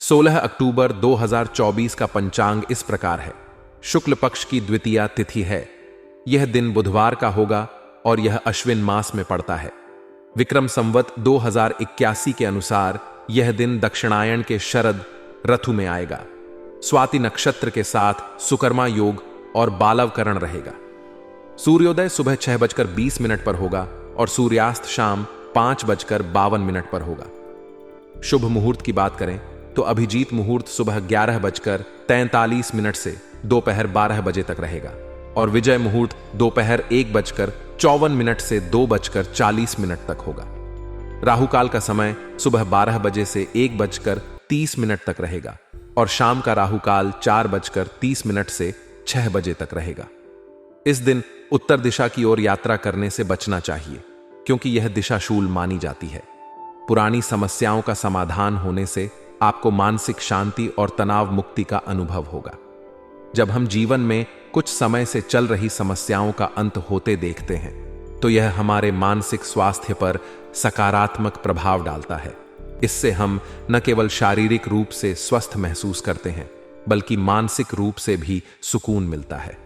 16 अक्टूबर 2024 का पंचांग इस प्रकार है। शुक्ल पक्ष की द्वितीया तिथि है। यह दिन बुधवार का होगा और यह अश्विन मास में पड़ता है। विक्रम संवत 2081 के अनुसार यह दिन दक्षिणायन के शरद ऋतु में आएगा। स्वाति नक्षत्र के साथ सुकर्मा योग और बालवकरण रहेगा। सूर्योदय सुबह 6:20 पर होगा और सूर्यास्त शाम 5:52 पर होगा। शुभ मुहूर्त की बात करें तो अभिजीत मुहूर्त सुबह 11:43 से दोपहर 12 बजे तक रहेगा और विजय मुहूर्त दोपहर 1:54 से 2:40 तक होगा। राहु काल का समय सुबह 12 बजे से 1:30 तक रहेगा और शाम का राहु काल 4:30 से 6 बजे तक रहेगा। इस दिन उत्तर दिशा की ओर यात्रा करने से बचना चाहिए क्योंकि यह दिशाशूल मानी जाती है। पुरानी समस्याओं का समाधान होने से आपको मानसिक शांति और तनाव मुक्ति का अनुभव होगा। जब हम जीवन में कुछ समय से चल रही समस्याओं का अंत होते देखते हैं तो यह हमारे मानसिक स्वास्थ्य पर सकारात्मक प्रभाव डालता है। इससे हम न केवल शारीरिक रूप से स्वस्थ महसूस करते हैं बल्कि मानसिक रूप से भी सुकून मिलता है।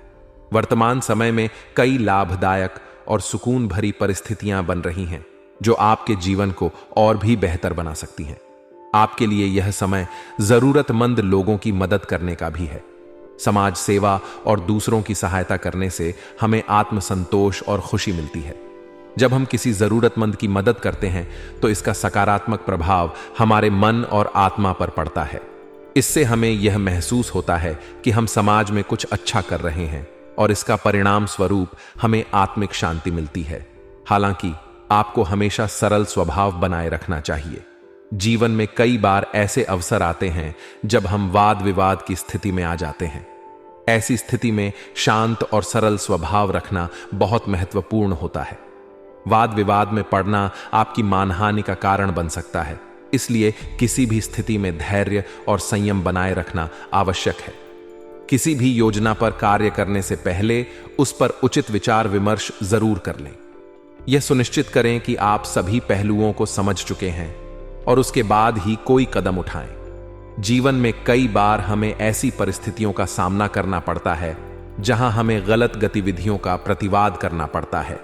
वर्तमान समय में कई लाभदायक और सुकून भरी परिस्थितियां बन रही हैं जो आपके जीवन को और भी बेहतर बना सकती हैं। आपके लिए यह समय जरूरतमंद लोगों की मदद करने का भी है। समाज सेवा और दूसरों की सहायता करने से हमें आत्मसंतोष और खुशी मिलती है। जब हम किसी जरूरतमंद की मदद करते हैं तो इसका सकारात्मक प्रभाव हमारे मन और आत्मा पर पड़ता है। इससे हमें यह महसूस होता है कि हम समाज में कुछ अच्छा कर रहे हैं और इसका परिणाम स्वरूप हमें आत्मिक शांति मिलती है। हालांकि आपको हमेशा सरल स्वभाव बनाए रखना चाहिए। जीवन में कई बार ऐसे अवसर आते हैं जब हम वाद विवाद की स्थिति में आ जाते हैं। ऐसी स्थिति में शांत और सरल स्वभाव रखना बहुत महत्वपूर्ण होता है। वाद विवाद में पड़ना आपकी मानहानि का कारण बन सकता है, इसलिए किसी भी स्थिति में धैर्य और संयम बनाए रखना आवश्यक है। किसी भी योजना पर कार्य करने से पहले उस पर उचित विचार विमर्श जरूर कर लें। यह सुनिश्चित करें कि आप सभी पहलुओं को समझ चुके हैं और उसके बाद ही कोई कदम उठाएं। जीवन में कई बार हमें ऐसी परिस्थितियों का सामना करना पड़ता है जहां हमें गलत गतिविधियों का प्रतिवाद करना पड़ता है।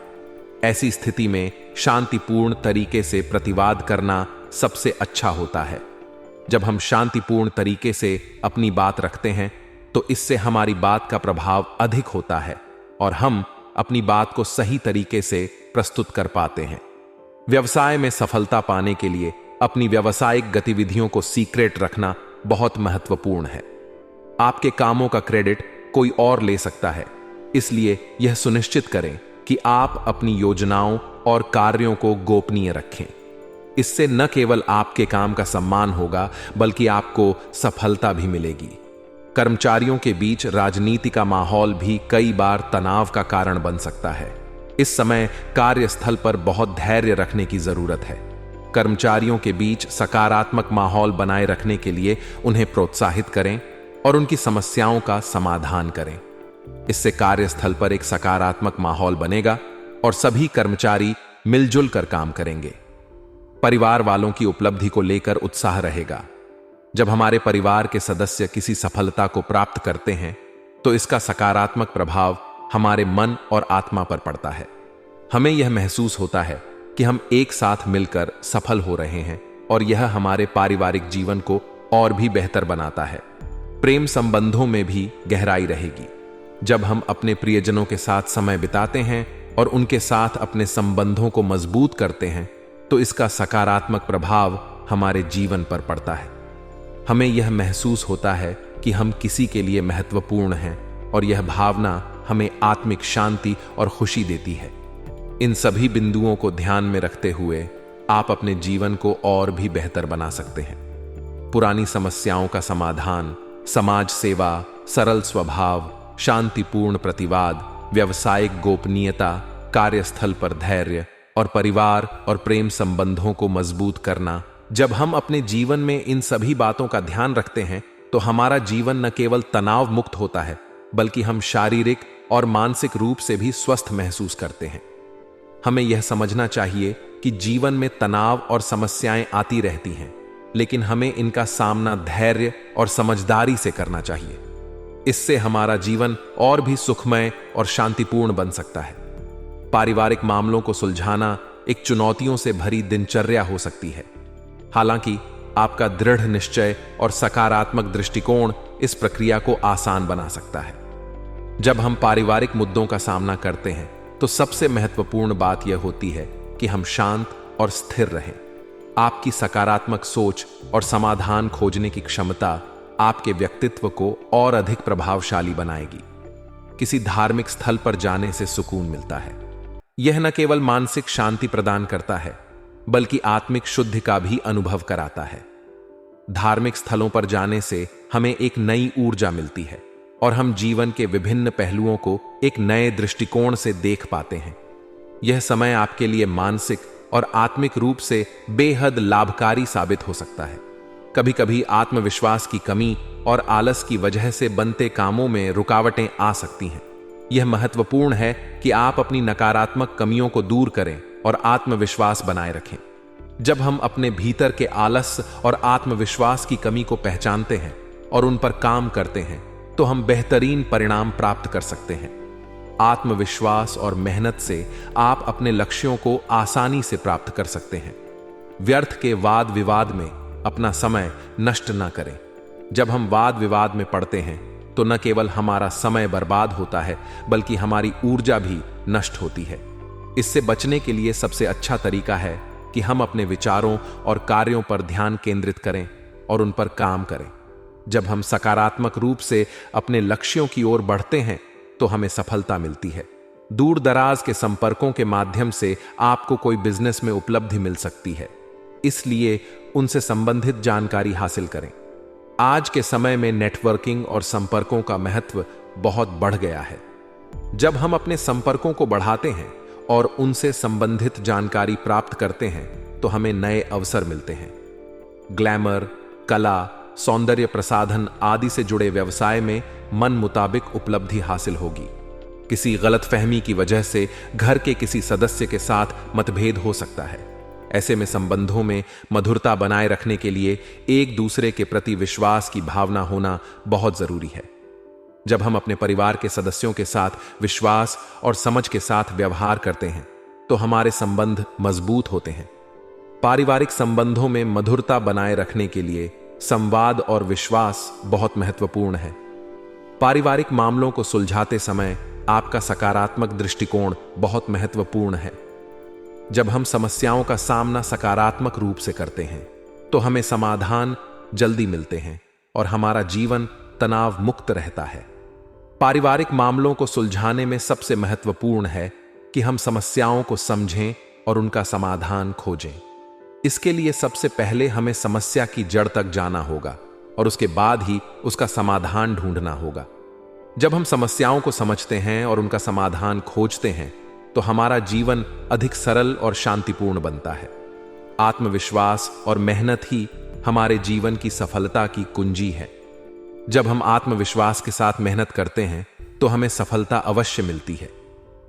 ऐसी स्थिति में शांतिपूर्ण तरीके से प्रतिवाद करना सबसे अच्छा होता है। जब हम शांतिपूर्ण तरीके से अपनी बात रखते हैं तो इससे हमारी बात का प्रभाव अधिक होता है और हम अपनी बात को सही तरीके से प्रस्तुत कर पाते हैं। व्यवसाय में सफलता पाने के लिए अपनी व्यावसायिक गतिविधियों को सीक्रेट रखना बहुत महत्वपूर्ण है। आपके कामों का क्रेडिट कोई और ले सकता है, इसलिए यह सुनिश्चित करें कि आप अपनी योजनाओं और कार्यों को गोपनीय रखें। इससे न केवल आपके काम का सम्मान होगा बल्कि आपको सफलता भी मिलेगी। कर्मचारियों के बीच राजनीति का माहौल भी कई बार तनाव का कारण बन सकता है। इस समय कार्यस्थल पर बहुत धैर्य रखने की जरूरत है। कर्मचारियों के बीच सकारात्मक माहौल बनाए रखने के लिए उन्हें प्रोत्साहित करें और उनकी समस्याओं का समाधान करें। इससे कार्यस्थल पर एक सकारात्मक माहौल बनेगा और सभी कर्मचारी मिलजुल कर काम करेंगे। परिवार वालों की उपलब्धि को लेकर उत्साह रहेगा। जब हमारे परिवार के सदस्य किसी सफलता को प्राप्त करते हैं तो इसका सकारात्मक प्रभाव हमारे मन और आत्मा पर पड़ता है। हमें यह महसूस होता है कि हम एक साथ मिलकर सफल हो रहे हैं और यह हमारे पारिवारिक जीवन को और भी बेहतर बनाता है। प्रेम संबंधों में भी गहराई रहेगी। जब हम अपने प्रियजनों के साथ समय बिताते हैं और उनके साथ अपने संबंधों को मजबूत करते हैं तो इसका सकारात्मक प्रभाव हमारे जीवन पर पड़ता है। हमें यह महसूस होता है कि हम किसी के लिए महत्वपूर्ण हैं और यह भावना हमें आत्मिक शांति और खुशी देती है। इन सभी बिंदुओं को ध्यान में रखते हुए आप अपने जीवन को और भी बेहतर बना सकते हैं। पुरानी समस्याओं का समाधान, समाज सेवा, सरल स्वभाव, शांतिपूर्ण प्रतिवाद, व्यावसायिक गोपनीयता, कार्यस्थल पर धैर्य और परिवार और प्रेम संबंधों को मजबूत करना। जब हम अपने जीवन में इन सभी बातों का ध्यान रखते हैं तो हमारा जीवन न केवल तनाव मुक्त होता है बल्कि हम शारीरिक और मानसिक रूप से भी स्वस्थ महसूस करते हैं। हमें यह समझना चाहिए कि जीवन में तनाव और समस्याएं आती रहती हैं, लेकिन हमें इनका सामना धैर्य और समझदारी से करना चाहिए। इससे हमारा जीवन और भी सुखमय और शांतिपूर्ण बन सकता है। पारिवारिक मामलों को सुलझाना एक चुनौतियों से भरी दिनचर्या हो सकती है। हालांकि आपका दृढ़ निश्चय और सकारात्मक दृष्टिकोण इस प्रक्रिया को आसान बना सकता है। जब हम पारिवारिक मुद्दों का सामना करते हैं तो सबसे महत्वपूर्ण बात यह होती है कि हम शांत और स्थिर रहें। आपकी सकारात्मक सोच और समाधान खोजने की क्षमता आपके व्यक्तित्व को और अधिक प्रभावशाली बनाएगी। किसी धार्मिक स्थल पर जाने से सुकून मिलता है। यह न केवल मानसिक शांति प्रदान करता है, बल्कि आत्मिक शुद्धि का भी अनुभव कराता है। धार्मिक स्थलों पर जाने से हमें एक नई ऊर्जा मिलती है और हम जीवन के विभिन्न पहलुओं को एक नए दृष्टिकोण से देख पाते हैं। यह समय आपके लिए मानसिक और आत्मिक रूप से बेहद लाभकारी साबित हो सकता है। कभी कभी आत्मविश्वास की कमी और आलस की वजह से बनते कामों में रुकावटें आ सकती हैं। यह महत्वपूर्ण है कि आप अपनी नकारात्मक कमियों को दूर करें और आत्मविश्वास बनाए रखें। जब हम अपने भीतर के आलस और आत्मविश्वास की कमी को पहचानते हैं और उन पर काम करते हैं, तो हम बेहतरीन परिणाम प्राप्त कर सकते हैं। आत्मविश्वास और मेहनत से आप अपने लक्ष्यों को आसानी से प्राप्त कर सकते हैं। व्यर्थ के वाद विवाद में अपना समय नष्ट न करें। जब हम वाद विवाद में पड़ते हैं तो न केवल हमारा समय बर्बाद होता है, बल्कि हमारी ऊर्जा भी नष्ट होती है। इससे बचने के लिए सबसे अच्छा तरीका है कि हम अपने विचारों और कार्यों पर ध्यान केंद्रित करें और उन पर काम करें। जब हम सकारात्मक रूप से अपने लक्ष्यों की ओर बढ़ते हैं तो हमें सफलता मिलती है। दूर दराज के संपर्कों के माध्यम से आपको कोई बिजनेस में उपलब्धि मिल सकती है, इसलिए उनसे संबंधित जानकारी हासिल करें। आज के समय में नेटवर्किंग और संपर्कों का महत्व बहुत बढ़ गया है। जब हम अपने संपर्कों को बढ़ाते हैं और उनसे संबंधित जानकारी प्राप्त करते हैं तो हमें नए अवसर मिलते हैं। ग्लैमर, कला, सौंदर्य प्रसाधन आदि से जुड़े व्यवसाय में मन मुताबिक उपलब्धि हासिल होगी। किसी गलतफहमी की वजह से घर के किसी सदस्य के साथ मतभेद हो सकता है। ऐसे में संबंधों में मधुरता बनाए रखने के लिए एक दूसरे के प्रति विश्वास की भावना होना बहुत जरूरी है। जब हम अपने परिवार के सदस्यों के साथ विश्वास और समझ के साथ व्यवहार करते हैं तो हमारे संबंध मजबूत होते हैं। पारिवारिक संबंधों में मधुरता बनाए रखने के लिए संवाद और विश्वास बहुत महत्वपूर्ण है। पारिवारिक मामलों को सुलझाते समय आपका सकारात्मक दृष्टिकोण बहुत महत्वपूर्ण है। जब हम समस्याओं का सामना सकारात्मक रूप से करते हैं तो हमें समाधान जल्दी मिलते हैं और हमारा जीवन तनाव मुक्त रहता है। पारिवारिक मामलों को सुलझाने में सबसे महत्वपूर्ण है कि हम समस्याओं को समझें और उनका समाधान खोजें। इसके लिए सबसे पहले हमें समस्या की जड़ तक जाना होगा और उसके बाद ही उसका समाधान ढूंढना होगा। जब हम समस्याओं को समझते हैं और उनका समाधान खोजते हैं तो हमारा जीवन अधिक सरल और शांतिपूर्ण बनता है। आत्मविश्वास और मेहनत ही हमारे जीवन की सफलता की कुंजी है। जब हम आत्मविश्वास के साथ मेहनत करते हैं तो हमें सफलता अवश्य मिलती है।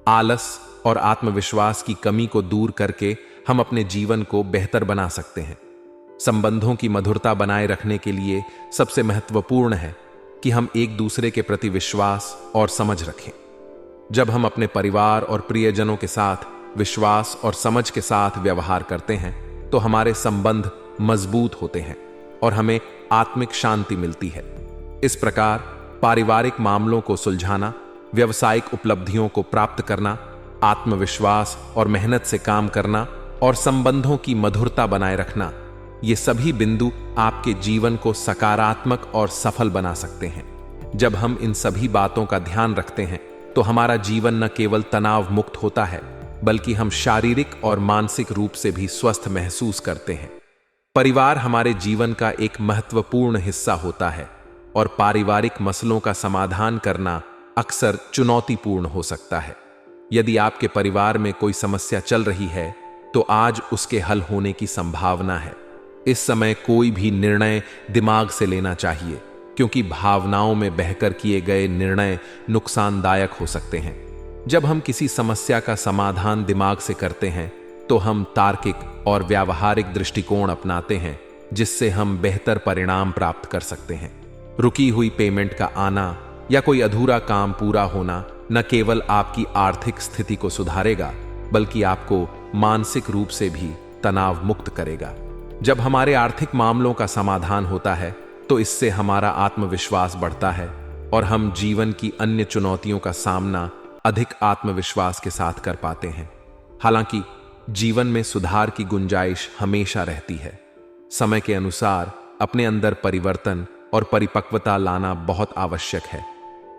आलस और आत्मविश्वास की कमी को दूर करके हम अपने जीवन को बेहतर बना सकते हैं। संबंधों की मधुरता बनाए रखने के लिए सबसे महत्वपूर्ण है कि हम एक दूसरे के प्रति विश्वास और समझ रखें। जब हम अपने परिवार और प्रियजनों के साथ विश्वास और समझ के साथ व्यवहार करते हैं तो हमारे संबंध मजबूत होते हैं और हमें आत्मिक शांति मिलती है। इस प्रकार पारिवारिक मामलों को सुलझाना, व्यावसायिक उपलब्धियों को प्राप्त करना, आत्मविश्वास और मेहनत से काम करना और संबंधों की मधुरता बनाए रखना, ये सभी बिंदु आपके जीवन को सकारात्मक और सफल बना सकते हैं। जब हम इन सभी बातों का ध्यान रखते हैं तो हमारा जीवन न केवल तनाव मुक्त होता है, बल्कि हम शारीरिक और मानसिक रूप से भी स्वस्थ महसूस करते हैं। परिवार हमारे जीवन का एक महत्वपूर्ण हिस्सा होता है और पारिवारिक मसलों का समाधान करना अक्सर चुनौतीपूर्ण हो सकता है। यदि आपके परिवार में कोई समस्या चल रही है तो आज उसके हल होने की संभावना है। इस समय कोई भी निर्णय दिमाग से लेना चाहिए, क्योंकि भावनाओं में बहकर किए गए निर्णय नुकसानदायक हो सकते हैं। जब हम किसी समस्या का समाधान दिमाग से करते हैं तो हम तार्किक और व्यावहारिक दृष्टिकोण अपनाते हैं जिससे हम बेहतर परिणाम प्राप्त कर सकते हैं। रुकी हुई पेमेंट का आना या कोई अधूरा काम पूरा होना न केवल आपकी आर्थिक स्थिति को सुधारेगा, बल्कि आपको मानसिक रूप से भी तनाव मुक्त करेगा। जब हमारे आर्थिक मामलों का समाधान होता है तो इससे हमारा आत्मविश्वास बढ़ता है और हम जीवन की अन्य चुनौतियों का सामना अधिक आत्मविश्वास के साथ कर पाते हैं। हालांकि जीवन में सुधार की गुंजाइश हमेशा रहती है। समय के अनुसार अपने अंदर परिवर्तन और परिपक्वता लाना बहुत आवश्यक है।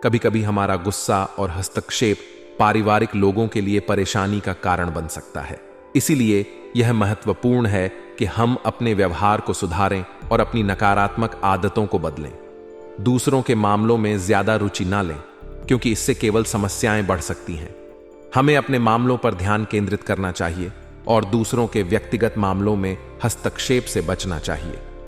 कभी कभी हमारा गुस्सा और हस्तक्षेप पारिवारिक लोगों के लिए परेशानी का कारण बन सकता है। इसीलिए यह महत्वपूर्ण है कि हम अपने व्यवहार को सुधारें और अपनी नकारात्मक आदतों को बदलें। दूसरों के मामलों में ज्यादा रुचि ना लें, क्योंकि इससे केवल समस्याएं बढ़ सकती हैं। हमें अपने मामलों पर ध्यान केंद्रित करना चाहिए और दूसरों के व्यक्तिगत मामलों में हस्तक्षेप से बचना चाहिए।